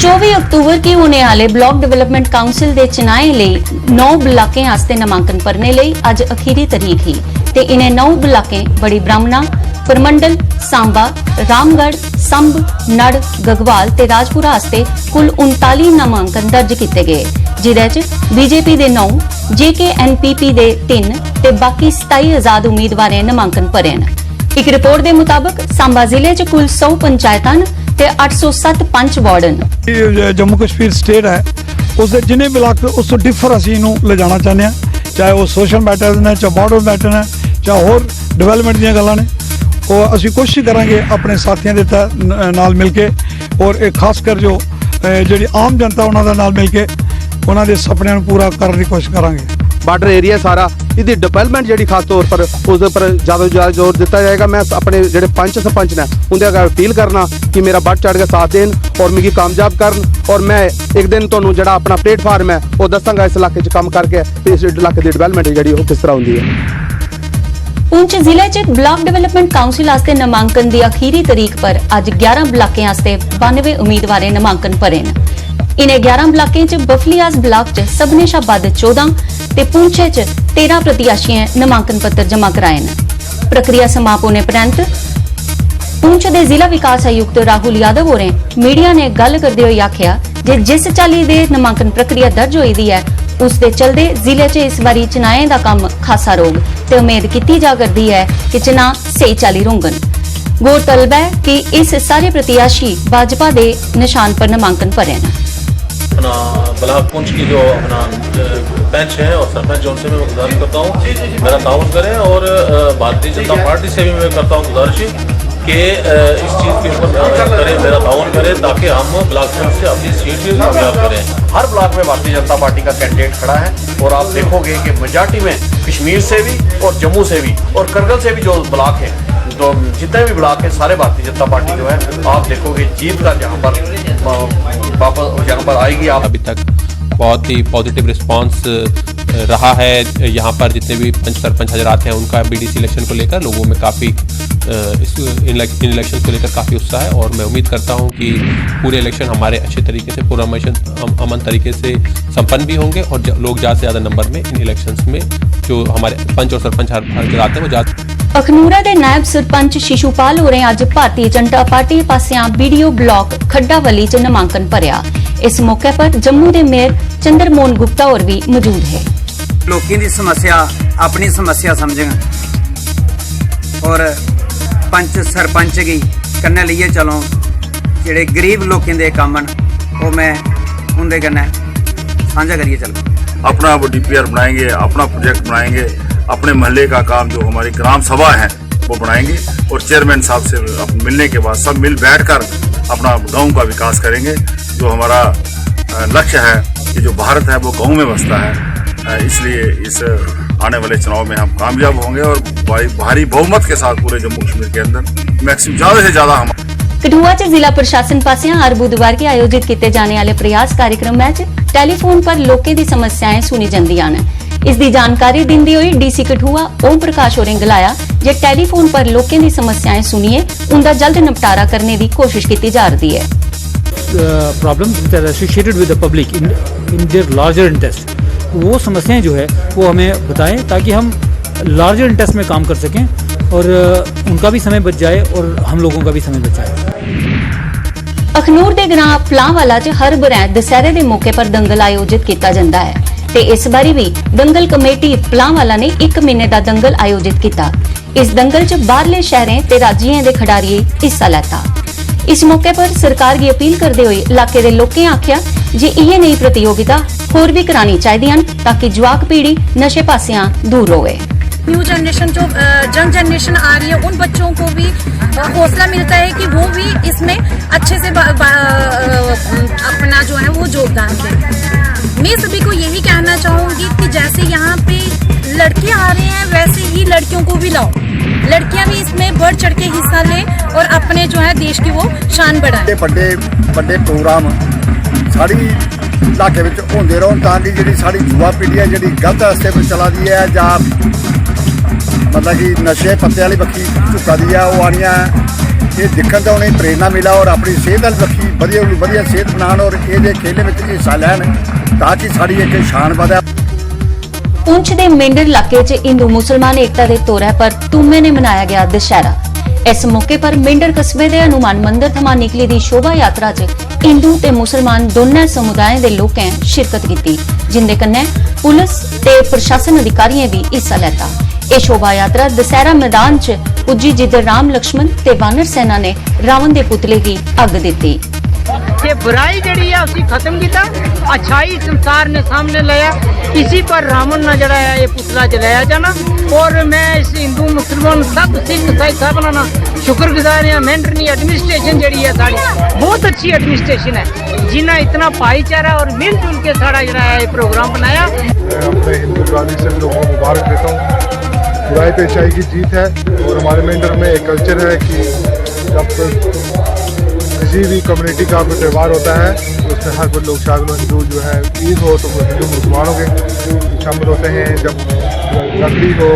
24 October की होने वाले ब्लॉक डेवलपमेंट काउंसिल के चुनाव लिए 9 ब्लाकें आस्ते नामांकन भरने लिए अज अखीरी तारीख ही ते इन्हें 9 ब्लाकें बड़ी ब्राह्मणा, परमंडल, सांबा, रामगढ़, संभ, नड़, गगवाल ते राजपुरा आस्ते कुल 39 नामांकन दर्ज किए गए, जिहदे च बीजेपी दे 9, JKNPP दे 3 ते बाकी 27 आजाद उम्मीदवारें नामांकन भरे न। एक रिपोर्ट के मुताबिक सांबा जिले च कुल 100 पंचायतां ते 807 पंच वार्ड न। जम्मू कश्मीर स्टेट है उसके जिन्हें ब्लाक उस तो डिफर असी ले जाना चाहते हैं, चाहे वो सोशल मैटर्स ने, चाहे बॉर्डर मैटर ने, चाहे होर डिवेलपमेंट दी गल्लां ने, और असी कोशिश करांगे अपने साथियों के नाल मिल के और एक खासकर जो जी आम जनता उन्होंने नाल मिल के उन्होंने सपनों पूरा करने की कोशिश करांगे। बार्डर एरिया सारा इसकी डिवेलपमेंट जी खास तौर पर उसके पर ज़्यादा ज़्यादा जोर दिता जाएगा। मैं अपने जो पंच सरपंच ने उनके अगर अपील करना कि मेरा बढ़ चढ़ के साथ देन और मुझे कामयाब करन, और मैं एक दिन तुहानू जो अपना प्लेटफार्म है वो दसांगा इस इलाके काम करके इस इलाके की डिवेलपमेंट जी किस तरह होंगी है। पुंछ जिले च ब्लॉक डेवलपमेंट काउंसिल आस्ते नामांकन की अखीरी तारीख पर अज 11 ब्लाकें आस्ते 92 उम्मीदवारें नामांकन भरे न। इन्हें 11 ब्लाकें च बफलियाज ब्लाक च सबने शा बद 14 ते पुंछे च 13 प्रत्याशियों नामांकन पत्र जमा कराए न। प्रक्रिया समाप्त होने परैंत पुंछ दे जिला विकास आयुक्त राहुल यादव होरें मीडिया ने गल करदे होए आखिया जे जिस चाली दे नामांकन प्रक्रिया दर्ज होई दी है उस दे चलदे जिले च इस बारी चुनाएं दा कम खासा रोग ते उम्मीद की जा करदी है कि चुनाव सही चाली रोंगन। गौरतलब है कि इस सारे प्रत्याशी भाजपा दे निशान पर नामांकन भरे न। अपना ब्लॉक पुंछ की जो अपना बेंच है और सरपंच जो उनसे मैं गुजारिश करता हूँ मेरा ताउन करें, और भारतीय जनता पार्टी से भी मैं करता हूँ गुजारिश कि इस चीज़ के ऊपर करें, मेरा ताउन करें ताकि हम ब्लॉक पुंछ से अपनी सीट भी कामयाब करें। हर ब्लॉक में भारतीय जनता पार्टी का कैंडिडेट खड़ा है और आप देखोगे कि मेजॉरिटी में कश्मीर से भी और जम्मू से भी और करगिल से भी जो ब्लॉक है, तो जितने भी ब्लॉक है सारे भारतीय जनता पार्टी जो है आप देखोगे जीत का जहाँ पर वापस यहाँ पर आएगी। आप अभी तक बहुत ही पॉजिटिव रिस्पांस रहा है। यहाँ पर जितने भी पंच सरपंच हजरात हैं उनका BDC इलेक्शन को लेकर लोगों में काफ़ी इन इलेक्शन को लेकर काफ़ी उत्साह है, और मैं उम्मीद करता हूँ कि पूरे इलेक्शन हमारे अच्छे तरीके से पूरा अमन तरीके से संपन्न भी होंगे और लोग ज़्यादा से ज़्यादा नंबर में इन इलेक्शंस में जो हमारे पंच और सरपंच हजरात हैं वो ज़्यादा। अखनूरा के नायब सरपंच शिशुपाल होरें अज Bharatiya Janata party पासियां BDO block खड्डावली च नामांकन भरिया। इस मौके पर जम्मू के मेयर चंद्रमोहन गुप्ता और भी मौजूद है। लोगों की समस्या अपनी समस्या समझें और पंच सरपंच की कन्ने लिए चलो जेडे गरीब लोगों के काम वो मैं उनके कन्ने साझा करिए चलो। अपना वो DPR बनाएंगे, अपना प्रोजेक्ट बनाएंगे, अपने महल्ले का काम जो हमारी ग्राम सभा है वो बनाएंगे, और चेयरमैन साहब से मिलने के बाद सब मिल बैठकर अपना गांव का विकास करेंगे। जो हमारा लक्ष्य है कि जो भारत है वो गांव में बसता है, इसलिए इस आने वाले चुनाव में हम कामयाब होंगे और भारी बहुमत के साथ पूरे जम्मू कश्मीर के अंदर मैक्सिमम ज़्यादा से ज़्यादा हम। कठुआ च जिला प्रशासन पासियां हर बुधवार के आयोजित किए जाने वाले प्रयास कार्यक्रम में टेलीफोन पर लोकें दी समस्याएं सुनी जांदियां न। इस दी जानकारी दिंदे हुए DC कठुआ ओम प्रकाश होरें गलाया जे टेलीफोन पर लोकें दी समस्याएं सुनिए उनका जल्द निपटारा करने की कोशिश की जा रही है। Problems which are associated with the public in their larger interest, वो समस्याएं जो है वो हमें बताएं ताकि हम लार्जर इंटरेस्ट में काम कर सकें और उनका भी समय बच जाए और हम लोगों का भी समय बच जाए। अखनूर के ग्रां फलांवाला च हर बरैं दशहरे के मौके पर दंगल आयोजित किया जाता है ते इस बारी भी दंगल कमेटी फलांवाला ने 1 महीने का दंगल आयोजित किया। इस दंगल च बाहरले शहरें ते राज्यों के खिडारियों हिस्सा लेता। इस मौके पर सरकार की अपील करते हुए इलाके के लोगों आख्या जे यह नई प्रतियोगिता होर भी करानी चाहिए ताकि जवाक पीढ़ी नशे पासियां दूर रहे। न्यू जनरेशन जो यंग जनरेशन आ रही है उन बच्चों को भी हौसला मिलता है कि वो भी इसमें अच्छे से अपना जो है वो योगदान दें। मैं सभी को यही कहना चाहूंगी कि जैसे यहाँ पे लड़के आ रहे हैं वैसे ही लड़कियों को भी लाओ, लड़कियां भी इसमें बढ़ चढ़ के हिस्सा लें और अपने जो है देश की वो शान बढ़ाएं। बड़े प्रोग्राम साड़ी इलाके में होंदे रहन ताकि जी साड़ी युवा पीढ़ी है जी गलत रस्ते पर चला दी है या मतलब कि नशे पत्ते वाली बक्खी झुका दी है वो आनियां ਇਹ ਦੇਖਣ ਤੋਂ उन्हें प्रेरणा मिला और अपनी सेहत वाल रखी वधिया सेहत बनाने और ये खेल में हिस्सा लैन ताकि साड़ी एक शान वधे। पुंछ के मेंढर इलाके च हिंदू मुसलमान एकता के तौर पर तूमे ने मनाया गया दशहरा। इस मौके पर मेंढर कस्बे के हनुमान मंदिर थमां निकली दी शोभा यात्रा च हिंदू ते मुसलमान दोनों समुदायों के लोकें शिरकत की, जिंदे कन्नै पुलिस ते प्रशासन अधिकारियों भी हिस्सा लैता। यह शोभा यात्रा दशहरा मैदान च पुजी जिधर राम लक्ष्मण ते वानर सेना ने रावण के पुतले की अग दी। कि बुराई जड़ी है उसी खत्म किया, अच्छाई संसार ने सामने लाया, इसी पर रावण ने जड़ा है ये पुतला जलाया जाना। और मैं इस हिंदू मुसलमान सब सिख ईसाई सब ना शुक्रगुजार हैं। मेंढरनी एडमिनिस्ट्रेशन जड़ी है साड़ी बहुत अच्छी एडमिनिस्ट्रेशन है, जिन्हें इतना भाईचारा और मिलजुल के साड़ा जड़ा है ये प्रोग्राम बनाया। मैं अपने हिंदू बरादरी से लोगों को मुबारक देता हूँ। बुराई पे अच्छाई की जीत है और हमारे मेंढर में एक कल्चर है कि जब किसी भी कम्युनिटी का कोई त्यौहार होता है तो उसमें हर कोई लोग शामिल हिंदू जो है ईद हो तो हिंदू मुसलमानों के शामिल होते हैं, जब रखड़ी हो